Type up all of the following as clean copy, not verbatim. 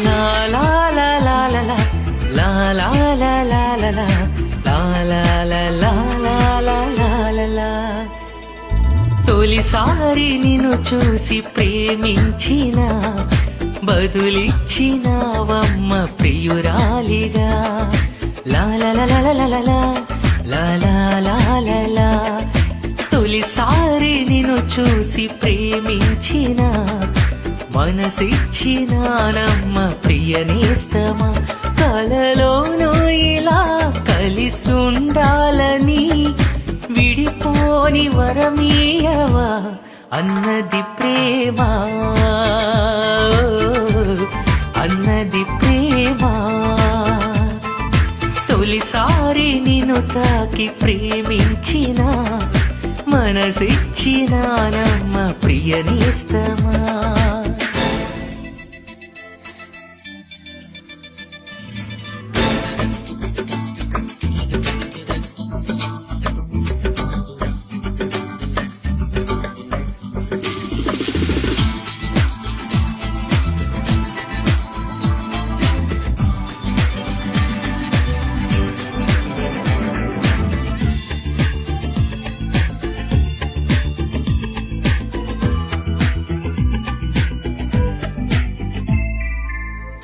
లా లా లా లా లా లా లా లా లా లా లా లా లా లా లా లా లా లా లా. తొలిసారి నిన్ను చూసి ప్రేమించిన బదులిచ్చినావమ్మ ప్రియురాలిగా. లా లా లా లా లా లా లా లా లా లా లా. తొలిసారి నిన్ను చూసి ప్రేమించిన మనసిచ్చినానమ్మ ప్రియనేస్తమా. కలలోనూ ఇలా కలిసుండాలని విడిపోని వరమీయవా అన్నది ప్రేమ, అన్నది ప్రేమ. తొలిసారి నిన్ను తాకి ప్రేమించిన మనసిచ్చినానమ్మ ప్రియనేస్తమా.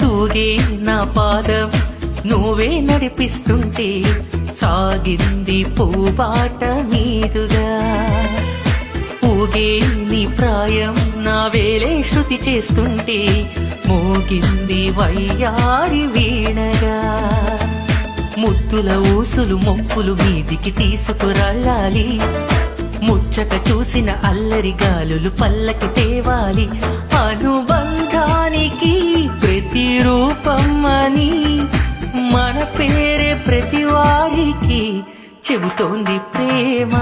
తూగే నా పాదం నువ్వే నడిపిస్తుంటే సాగింది పూబాట మీదుగా. ఊగే నీ ప్రాయం నా వేలే శృతి చేస్తుంటే మోగింది వయ్యారి వీణగా. ముద్దుల ఊసులు మొప్పులు మీదికి తీసుకురళ్ళాలి, ముచ్చట చూసిన అల్లరి గాలులు పల్లకి తేవాలి. అనుబంధానికి ప్రతిరూపమని మన పేరే ప్రతి వారికి చెబుతోంది ప్రేమ,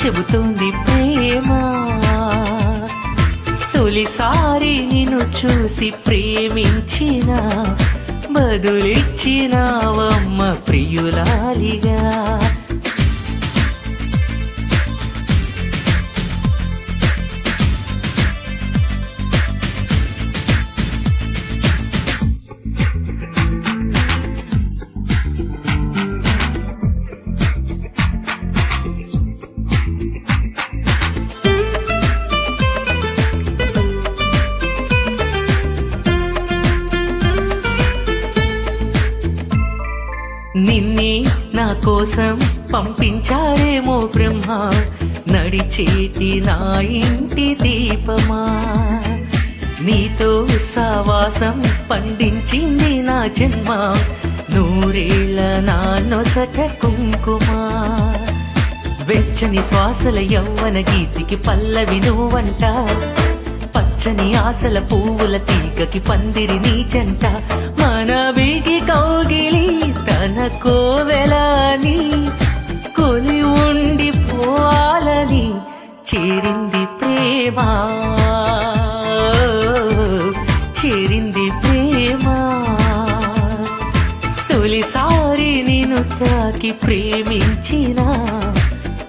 చెబుతోంది ప్రేమ. తొలిసారి నిన్ను చూసి ప్రేమించిన బదులిచ్చినావమ్మ ప్రియులాలిగా. నిన్నే నా కోసం పంపించారేమో బ్రహ్మ, నడిచేటి నా ఇంటి దీపమా. నీతో సావాసం పండించింది నా జన్మ, నూరేళ్ల నా నొసట కుంకుమా. వెచ్చని శ్వాసల యవ్వన గీతికి పల్లవి నువ్వంట, పచ్చని ఆశల పువ్వుల తీగకి పందిరి నీ జంట. మన వేగి కౌగిలి తన కోవెలని కొని ఉండిపోవాలని చేరింది ప్రేమ, చేరింది ప్రేమ. తొలిసారి నిన్ను తాకి ప్రేమించిన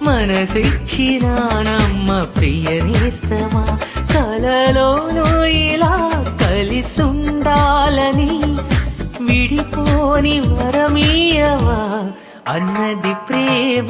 మనసిచ్చినానమ్మ ప్రియనేస్తమా. కలలోనూ ఇలా కలిసుండాలని విడిపోని వరమీయవా అన్నది ప్రేమ.